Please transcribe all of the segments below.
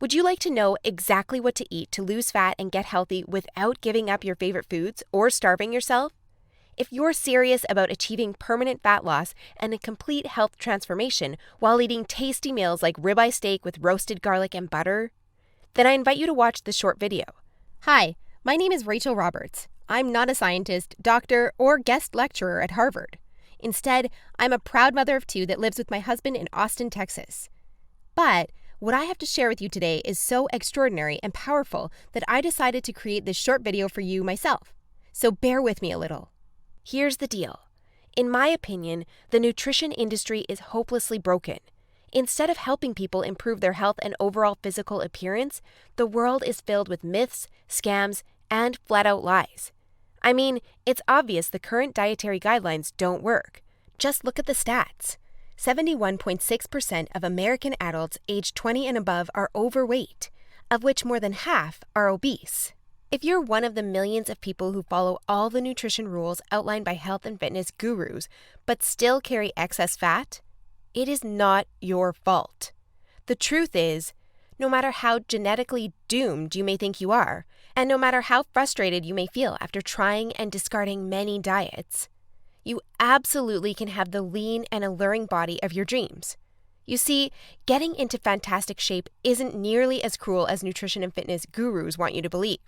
Would you like to know exactly what to eat to lose fat and get healthy without giving up your favorite foods or starving yourself? If you're serious about achieving permanent fat loss and a complete health transformation while eating tasty meals like ribeye steak with roasted garlic and butter, then I invite you to watch this short video. Hi, my name is Rachel Roberts. I'm not a scientist, doctor, or guest lecturer at Harvard. Instead, I'm a proud mother of two that lives with my husband in Austin, Texas. But what I have to share with you today is so extraordinary and powerful that I decided to create this short video for you myself. So bear with me a little. Here's the deal. In my opinion, the nutrition industry is hopelessly broken. Instead of helping people improve their health and overall physical appearance, the world is filled with myths, scams, and flat-out lies. I mean, it's obvious the current dietary guidelines don't work. Just look at the stats. 71.6% of American adults aged 20 and above are overweight, of which more than half are obese. If you're one of the millions of people who follow all the nutrition rules outlined by health and fitness gurus, but still carry excess fat, it is not your fault. The truth is, no matter how genetically doomed you may think you are, and no matter how frustrated you may feel after trying and discarding many diets, you absolutely can have the lean and alluring body of your dreams. You see, getting into fantastic shape isn't nearly as cruel as nutrition and fitness gurus want you to believe.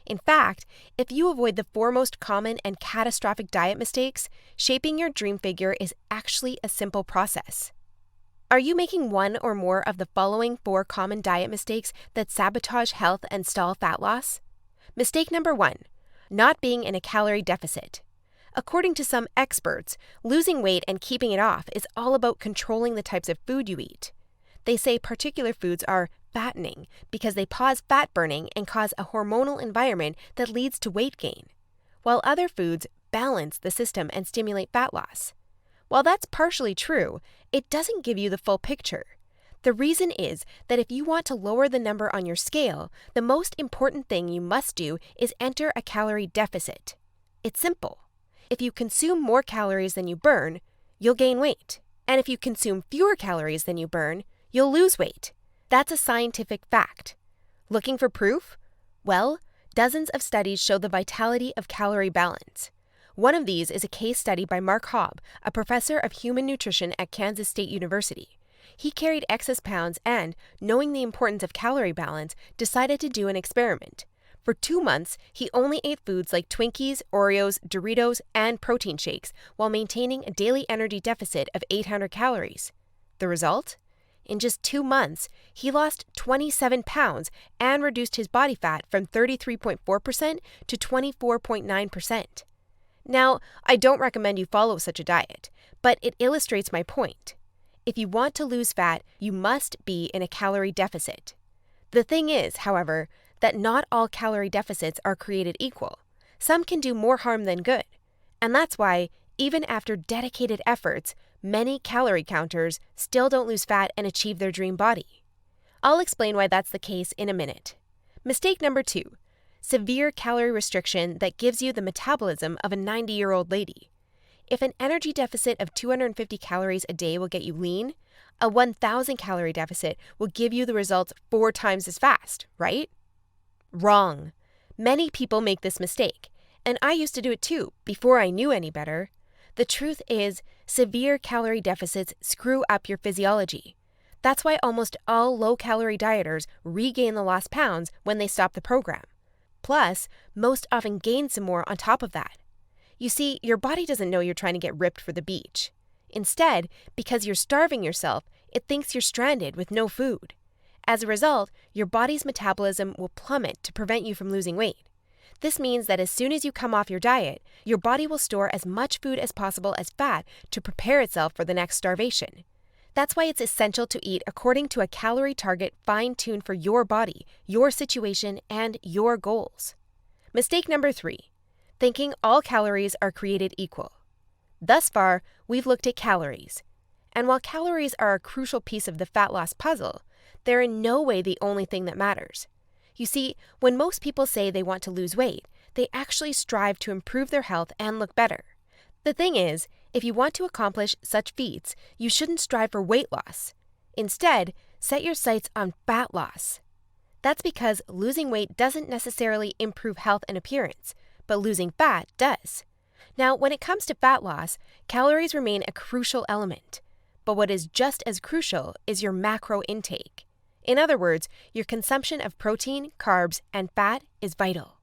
In fact, if you avoid the four most common and catastrophic diet mistakes, shaping your dream figure is actually a simple process. Are you making one or more of the following 4 common diet mistakes that sabotage health and stall fat loss? Mistake number 1, not being in a calorie deficit. According to some experts, losing weight and keeping it off is all about controlling the types of food you eat. They say particular foods are fattening because they pause fat burning and cause a hormonal environment that leads to weight gain, while other foods balance the system and stimulate fat loss. While that's partially true, it doesn't give you the full picture. The reason is that if you want to lower the number on your scale, the most important thing you must do is enter a calorie deficit. It's simple. If you consume more calories than you burn, you'll gain weight. And if you consume fewer calories than you burn, you'll lose weight. That's a scientific fact. Looking for proof? Well, dozens of studies show the vitality of calorie balance. One of these is a case study by Mark Hobb, a professor of human nutrition at Kansas State University. He carried excess pounds and, knowing the importance of calorie balance, decided to do an experiment. For 2 months, he only ate foods like Twinkies, Oreos, Doritos, and protein shakes while maintaining a daily energy deficit of 800 calories. The result? In just 2 months, he lost 27 pounds and reduced his body fat from 33.4% to 24.9%. Now, I don't recommend you follow such a diet, but it illustrates my point. If you want to lose fat, you must be in a calorie deficit. The thing is, however, that not all calorie deficits are created equal. Some can do more harm than good. And that's why, even after dedicated efforts, many calorie counters still don't lose fat and achieve their dream body. I'll explain why that's the case in a minute. Mistake number 2, severe calorie restriction that gives you the metabolism of a 90-year-old lady. If an energy deficit of 250 calories a day will get you lean, a 1,000 calorie deficit will give you the results 4 times as fast, right? Wrong. Many people make this mistake, and I used to do it too, before I knew any better. The truth is, severe calorie deficits screw up your physiology. That's why almost all low-calorie dieters regain the lost pounds when they stop the program. Plus, most often gain some more on top of that. You see, your body doesn't know you're trying to get ripped for the beach. Instead, because you're starving yourself, it thinks you're stranded with no food. As a result, your body's metabolism will plummet to prevent you from losing weight. This means that as soon as you come off your diet, your body will store as much food as possible as fat to prepare itself for the next starvation. That's why it's essential to eat according to a calorie target fine-tuned for your body, your situation, and your goals. Mistake number 3, thinking all calories are created equal. Thus far, we've looked at calories. And while calories are a crucial piece of the fat loss puzzle, they're in no way the only thing that matters. You see, when most people say they want to lose weight, they actually strive to improve their health and look better. The thing is, if you want to accomplish such feats, you shouldn't strive for weight loss. Instead, set your sights on fat loss. That's because losing weight doesn't necessarily improve health and appearance, but losing fat does. Now, when it comes to fat loss, calories remain a crucial element. But what is just as crucial is your macro intake. In other words, your consumption of protein, carbs, and fat is vital.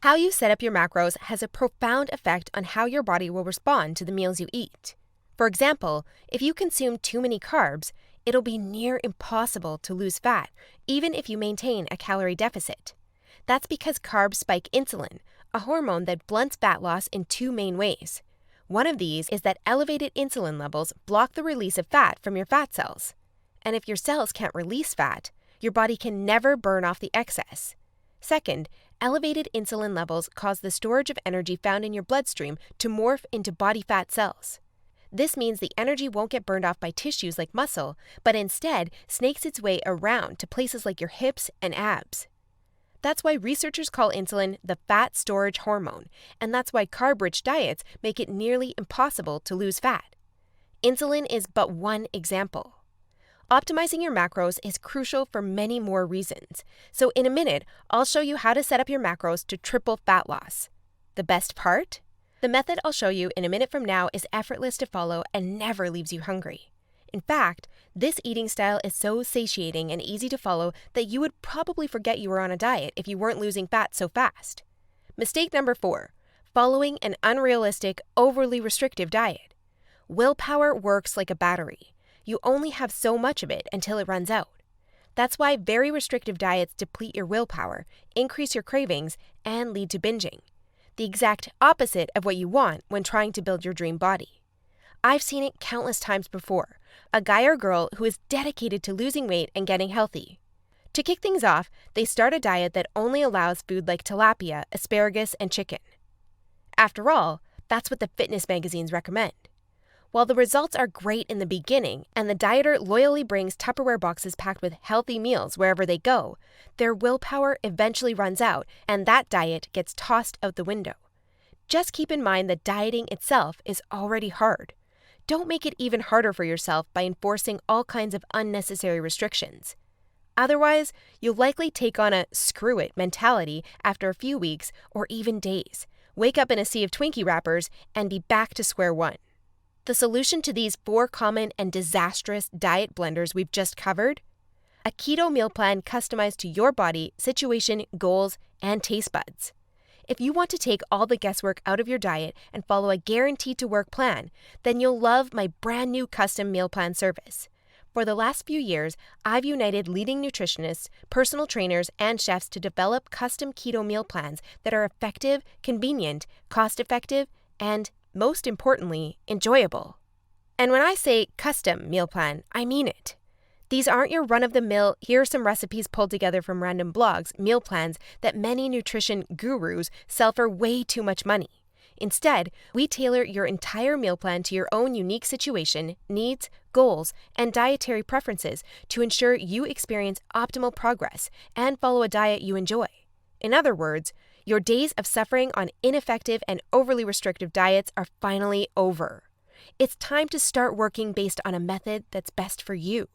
How you set up your macros has a profound effect on how your body will respond to the meals you eat. For example, if you consume too many carbs, it'll be near impossible to lose fat, even if you maintain a calorie deficit. That's because carbs spike insulin, a hormone that blunts fat loss in two main ways. One of these is that elevated insulin levels block the release of fat from your fat cells. And if your cells can't release fat, your body can never burn off the excess. Second, elevated insulin levels cause the storage of energy found in your bloodstream to morph into body fat cells. This means the energy won't get burned off by tissues like muscle, but instead snakes its way around to places like your hips and abs. That's why researchers call insulin the fat storage hormone, and that's why carb-rich diets make it nearly impossible to lose fat. Insulin is but one example. Optimizing your macros is crucial for many more reasons. So in a minute, I'll show you how to set up your macros to triple fat loss. The best part? The method I'll show you in a minute from now is effortless to follow and never leaves you hungry. In fact, this eating style is so satiating and easy to follow that you would probably forget you were on a diet if you weren't losing fat so fast. Mistake number 4, following an unrealistic, overly restrictive diet. Willpower works like a battery. You only have so much of it until it runs out. That's why very restrictive diets deplete your willpower, increase your cravings, and lead to binging. The exact opposite of what you want when trying to build your dream body. I've seen it countless times before. A guy or girl who is dedicated to losing weight and getting healthy. To kick things off, they start a diet that only allows food like tilapia, asparagus, and chicken. After all, that's what the fitness magazines recommend. While the results are great in the beginning, and the dieter loyally brings Tupperware boxes packed with healthy meals wherever they go, their willpower eventually runs out, and that diet gets tossed out the window. Just keep in mind that dieting itself is already hard. Don't make it even harder for yourself by enforcing all kinds of unnecessary restrictions. Otherwise, you'll likely take on a screw it mentality after a few weeks or even days, wake up in a sea of Twinkie wrappers, and be back to square one. The solution to these 4 common and disastrous diet blunders we've just covered? A keto meal plan customized to your body, situation, goals, and taste buds. If you want to take all the guesswork out of your diet and follow a guaranteed-to-work plan, then you'll love my brand new custom meal plan service. For the last few years, I've united leading nutritionists, personal trainers, and chefs to develop custom keto meal plans that are effective, convenient, cost-effective, and, most importantly, enjoyable. And when I say custom meal plan, I mean it. These aren't your run-of-the-mill, here are some recipes pulled together from random blogs, meal plans that many nutrition gurus sell for way too much money. Instead, we tailor your entire meal plan to your own unique situation, needs, goals, and dietary preferences to ensure you experience optimal progress and follow a diet you enjoy. In other words, your days of suffering on ineffective and overly restrictive diets are finally over. It's time to start working based on a method that's best for you.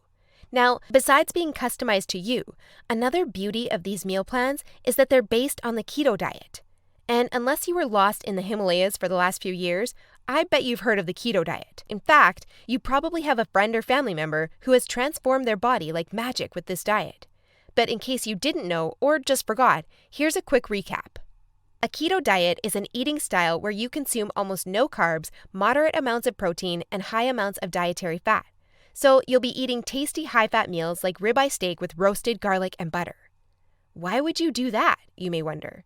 Now, besides being customized to you, another beauty of these meal plans is that they're based on the keto diet. And unless you were lost in the Himalayas for the last few years, I bet you've heard of the keto diet. In fact, you probably have a friend or family member who has transformed their body like magic with this diet. But in case you didn't know or just forgot, here's a quick recap. A keto diet is an eating style where you consume almost no carbs, moderate amounts of protein, and high amounts of dietary fat. So you'll be eating tasty high-fat meals like ribeye steak with roasted garlic and butter. Why would you do that, you may wonder?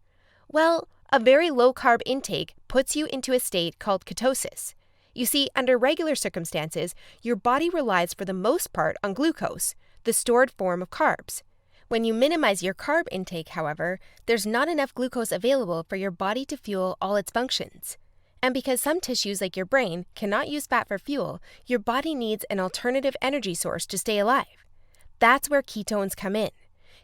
Well, a very low-carb intake puts you into a state called ketosis. You see, under regular circumstances, your body relies for the most part on glucose, the stored form of carbs. When you minimize your carb intake, however, there's not enough glucose available for your body to fuel all its functions. And because some tissues like your brain cannot use fat for fuel, your body needs an alternative energy source to stay alive. That's where ketones come in.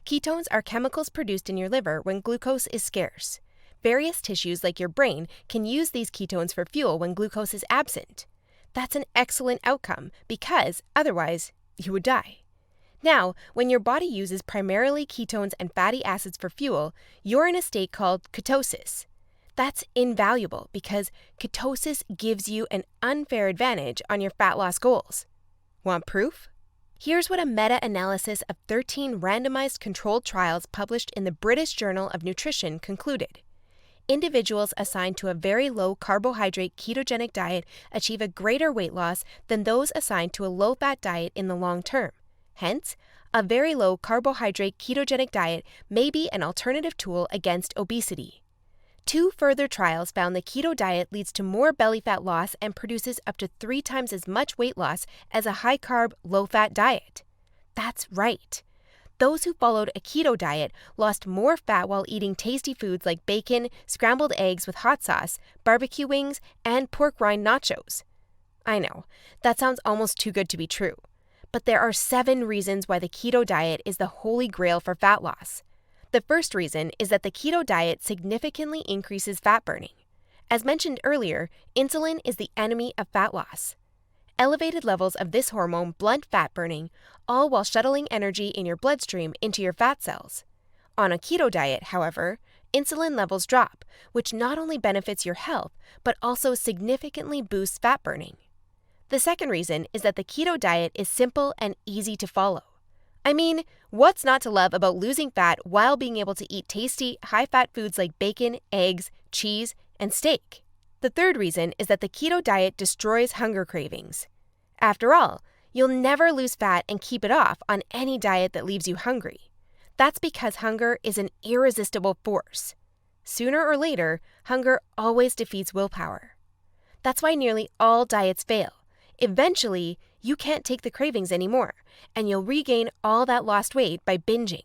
Ketones are chemicals produced in your liver when glucose is scarce. Various tissues like your brain can use these ketones for fuel when glucose is absent. That's an excellent outcome because, otherwise, you would die. Now, when your body uses primarily ketones and fatty acids for fuel, you're in a state called ketosis. That's invaluable because ketosis gives you an unfair advantage on your fat loss goals. Want proof? Here's what a meta-analysis of 13 randomized controlled trials published in the British Journal of Nutrition concluded. Individuals assigned to a very low carbohydrate ketogenic diet achieve a greater weight loss than those assigned to a low-fat diet in the long term. Hence, a very low carbohydrate ketogenic diet may be an alternative tool against obesity. 2 further trials found the keto diet leads to more belly fat loss and produces up to 3 times as much weight loss as a high-carb, low-fat diet. That's right. Those who followed a keto diet lost more fat while eating tasty foods like bacon, scrambled eggs with hot sauce, barbecue wings, and pork rind nachos. I know, that sounds almost too good to be true. But there are 7 reasons why the keto diet is the holy grail for fat loss. The first reason is that the keto diet significantly increases fat burning. As mentioned earlier, insulin is the enemy of fat loss. Elevated levels of this hormone blunt fat burning, all while shuttling energy in your bloodstream into your fat cells. On a keto diet, however, insulin levels drop, which not only benefits your health, but also significantly boosts fat burning. The second reason is that the keto diet is simple and easy to follow. I mean, what's not to love about losing fat while being able to eat tasty, high-fat foods like bacon, eggs, cheese, and steak? The third reason is that the keto diet destroys hunger cravings. After all, you'll never lose fat and keep it off on any diet that leaves you hungry. That's because hunger is an irresistible force. Sooner or later, hunger always defeats willpower. That's why nearly all diets fail. Eventually, you can't take the cravings anymore, and you'll regain all that lost weight by binging.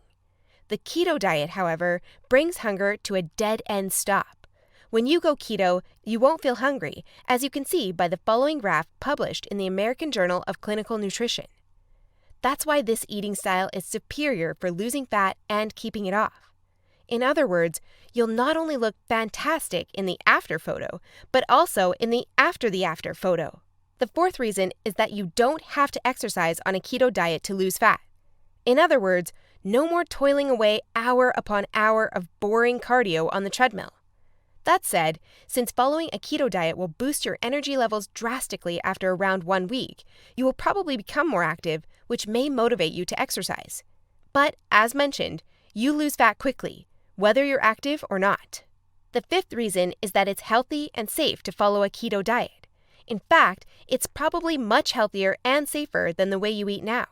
The keto diet, however, brings hunger to a dead-end stop. When you go keto, you won't feel hungry, as you can see by the following graph published in the American Journal of Clinical Nutrition. That's why this eating style is superior for losing fat and keeping it off. In other words, you'll not only look fantastic in the after photo, but also in the after photo. The fourth reason is that you don't have to exercise on a keto diet to lose fat. In other words, no more toiling away hour upon hour of boring cardio on the treadmill. That said, since following a keto diet will boost your energy levels drastically after around 1 week, you will probably become more active, which may motivate you to exercise. But, as mentioned, you lose fat quickly, whether you're active or not. The fifth reason is that it's healthy and safe to follow a keto diet. In fact, it's probably much healthier and safer than the way you eat now.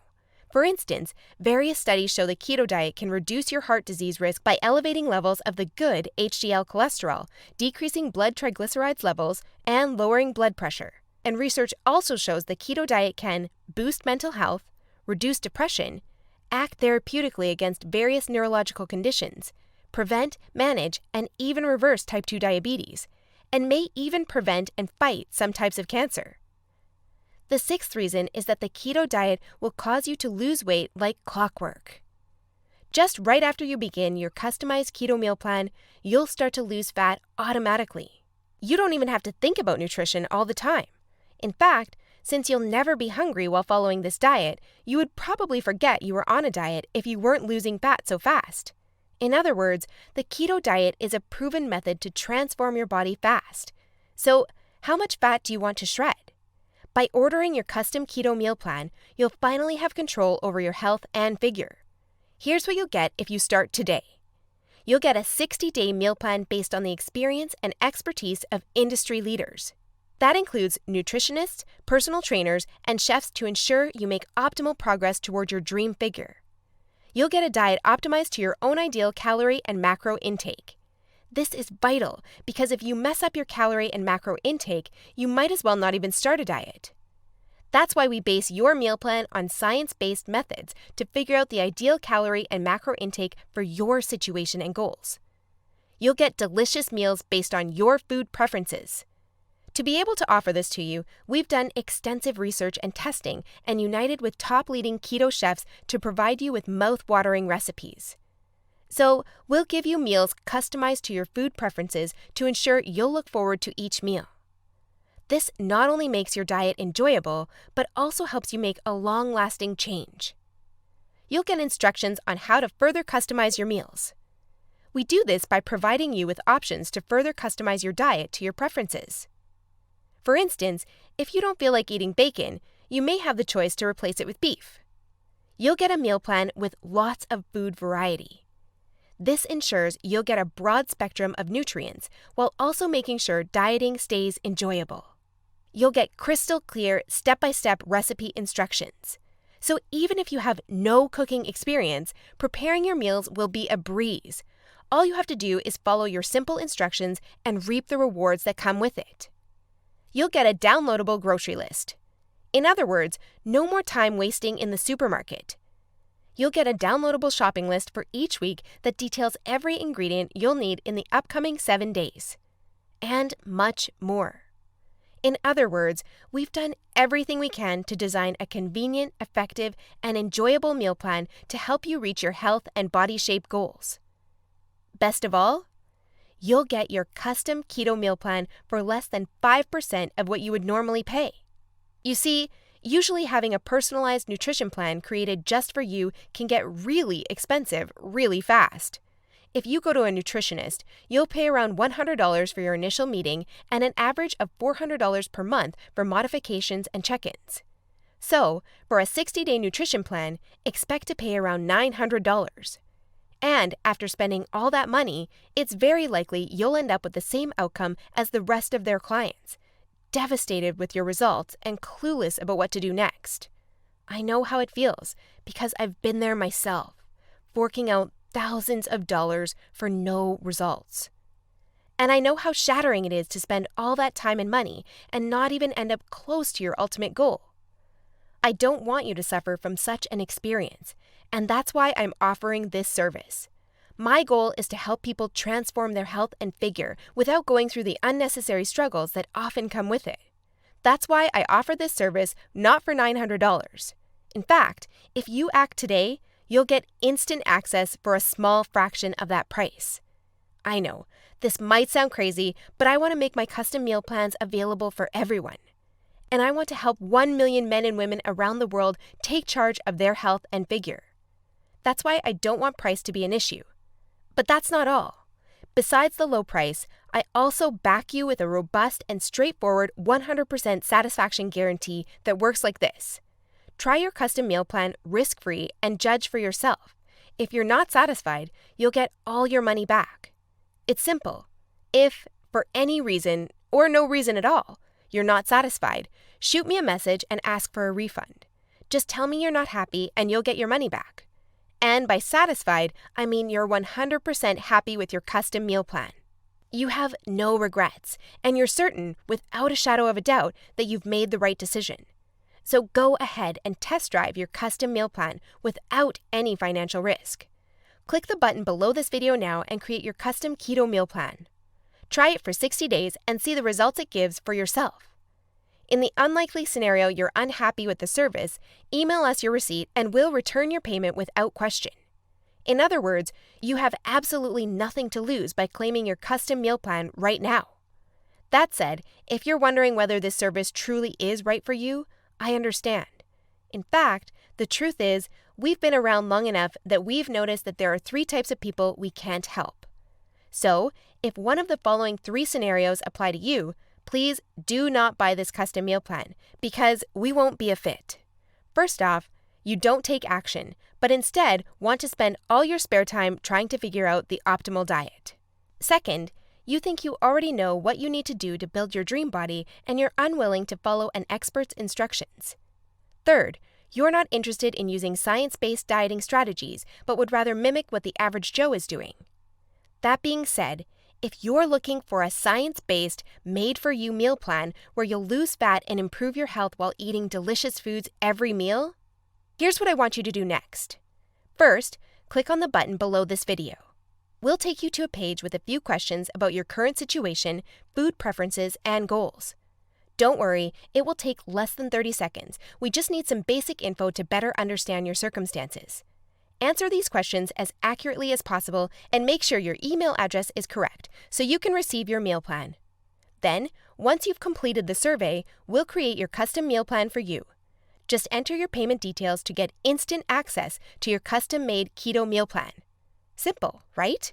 For instance, various studies show the keto diet can reduce your heart disease risk by elevating levels of the good HDL cholesterol, decreasing blood triglycerides levels, and lowering blood pressure. And research also shows the keto diet can boost mental health, reduce depression, act therapeutically against various neurological conditions, prevent, manage, and even reverse type 2 diabetes, and may even prevent and fight some types of cancer. The sixth reason is that the keto diet will cause you to lose weight like clockwork. Just right after you begin your customized keto meal plan, you'll start to lose fat automatically. You don't even have to think about nutrition all the time. In fact, since you'll never be hungry while following this diet, you would probably forget you were on a diet if you weren't losing fat so fast. In other words, the keto diet is a proven method to transform your body fast. So, how much fat do you want to shred? By ordering your custom keto meal plan, you'll finally have control over your health and figure. Here's what you'll get if you start today. You'll get a 60-day meal plan based on the experience and expertise of industry leaders. That includes nutritionists, personal trainers, and chefs to ensure you make optimal progress toward your dream figure. You'll get a diet optimized to your own ideal calorie and macro intake. This is vital because if you mess up your calorie and macro intake, you might as well not even start a diet. That's why we base your meal plan on science-based methods to figure out the ideal calorie and macro intake for your situation and goals. You'll get delicious meals based on your food preferences. To be able to offer this to you, we've done extensive research and testing and united with top leading keto chefs to provide you with mouth-watering recipes. So, we'll give you meals customized to your food preferences to ensure you'll look forward to each meal. This not only makes your diet enjoyable, but also helps you make a long-lasting change. you'll get instructions on how to further customize your meals. We do this by providing you with options to further customize your diet to your preferences. For instance, if you don't feel like eating bacon, you may have the choice to replace it with beef. You'll get a meal plan with lots of food variety. This ensures you'll get a broad spectrum of nutrients while also making sure dieting stays enjoyable. You'll get crystal clear step-by-step recipe instructions. So even if you have no cooking experience, preparing your meals will be a breeze. All you have to do is follow your simple instructions and reap the rewards that come with it. You'll get a downloadable grocery list. In other words, no more time wasting in the supermarket. You'll get a downloadable shopping list for each week that details every ingredient you'll need in the upcoming 7 days. And much more. In other words, we've done everything we can to design a convenient, effective, and enjoyable meal plan to help you reach your health and body shape goals. Best of all, you'll get your custom keto meal plan for less than 5% of what you would normally pay. You see, usually having a personalized nutrition plan created just for you can get really expensive really fast. If you go to a nutritionist, you'll pay around $100 for your initial meeting and an average of $400 per month for modifications and check-ins. So, for a 60-day nutrition plan, expect to pay around $900. And after spending all that money, it's very likely you'll end up with the same outcome as the rest of their clients, devastated with your results and clueless about what to do next. I know how it feels because I've been there myself, forking out thousands of dollars for no results. And I know how shattering it is to spend all that time and money and not even end up close to your ultimate goal. I don't want you to suffer from such an experience, and that's why I'm offering this service. My goal is to help people transform their health and figure without going through the unnecessary struggles that often come with it. That's why I offer this service not for $900. In fact, if you act today, you'll get instant access for a small fraction of that price. I know, this might sound crazy, but I want to make my custom meal plans available for everyone. And I want to help 1 million men and women around the world take charge of their health and figure. That's why I don't want price to be an issue. But that's not all. Besides the low price, I also back you with a robust and straightforward 100% satisfaction guarantee that works like this. Try your custom meal plan risk-free and judge for yourself. If you're not satisfied, you'll get all your money back. It's simple. If, for any reason, or no reason at all, you're not satisfied, shoot me a message and ask for a refund. Just tell me you're not happy and you'll get your money back. And by satisfied, I mean you're 100% happy with your custom meal plan. You have no regrets, and you're certain, without a shadow of a doubt, that you've made the right decision. So go ahead and test drive your custom meal plan without any financial risk. Click the button below this video now and create your custom keto meal plan. Try it for 60 days and see the results it gives for yourself. In the unlikely scenario you're unhappy with the service, email us your receipt and we'll return your payment without question. In other words, you have absolutely nothing to lose by claiming your custom meal plan right now. That said, if you're wondering whether this service truly is right for you, I understand. In fact, the truth is, we've been around long enough that we've noticed that there are 3 types of people we can't help. So, if one of the following 3 scenarios apply to you, please do not buy this custom meal plan because we won't be a fit. First off, you don't take action, but instead want to spend all your spare time trying to figure out the optimal diet. Second, you think you already know what you need to do to build your dream body and you're unwilling to follow an expert's instructions. Third, you're not interested in using science-based dieting strategies, but would rather mimic what the average Joe is doing. That being said, if you're looking for a science-based, made-for-you meal plan where you'll lose fat and improve your health while eating delicious foods every meal, here's what I want you to do next. First, click on the button below this video. We'll take you to a page with a few questions about your current situation, food preferences, and goals. Don't worry, it will take less than 30 seconds. We just need some basic info to better understand your circumstances. Answer these questions as accurately as possible and make sure your email address is correct so you can receive your meal plan. Then, once you've completed the survey, we'll create your custom meal plan for you. Just enter your payment details to get instant access to your custom-made keto meal plan. Simple, right?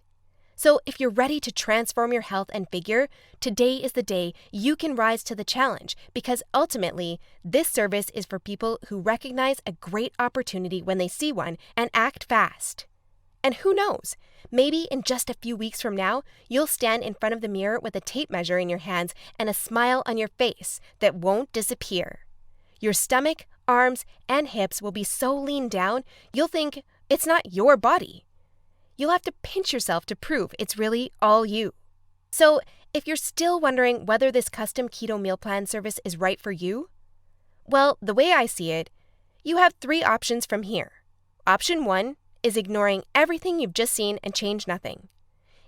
So if you're ready to transform your health and figure, today is the day you can rise to the challenge, because ultimately, this service is for people who recognize a great opportunity when they see one and act fast. And who knows, maybe in just a few weeks from now, you'll stand in front of the mirror with a tape measure in your hands and a smile on your face that won't disappear. Your stomach, arms, and hips will be so lean down, you'll think it's not your body. You'll have to pinch yourself to prove it's really all you. So, if you're still wondering whether this custom keto meal plan service is right for you, well, the way I see it, you have 3 options from here. Option 1 is ignoring everything you've just seen and change nothing.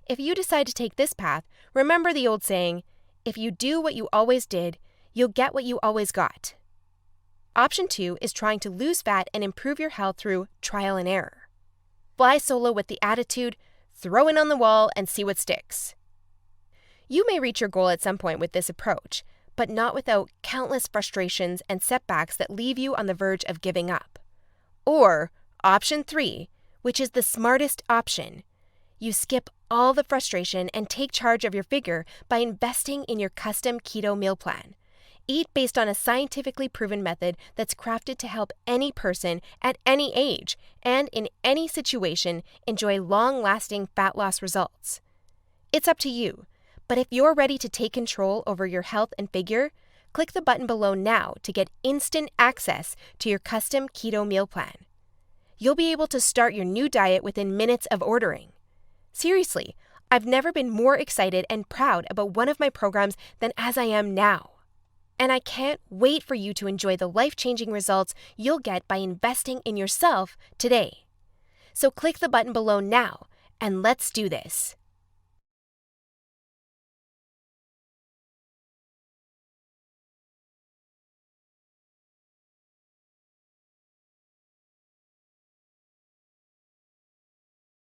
If you decide to take this path, remember the old saying, if you do what you always did, you'll get what you always got. Option 2 is trying to lose fat and improve your health through trial and error. Fly solo with the attitude, throw it on the wall and see what sticks. You may reach your goal at some point with this approach, but not without countless frustrations and setbacks that leave you on the verge of giving up. Or option 3, which is the smartest option. You skip all the frustration and take charge of your figure by investing in your custom keto meal plan. Eat based on a scientifically proven method that's crafted to help any person at any age and in any situation enjoy long-lasting fat loss results. It's up to you, but if you're ready to take control over your health and figure, click the button below now to get instant access to your custom keto meal plan. You'll be able to start your new diet within minutes of ordering. Seriously, I've never been more excited and proud about one of my programs than as I am now. And I can't wait for you to enjoy the life-changing results you'll get by investing in yourself today. So click the button below now, and let's do this.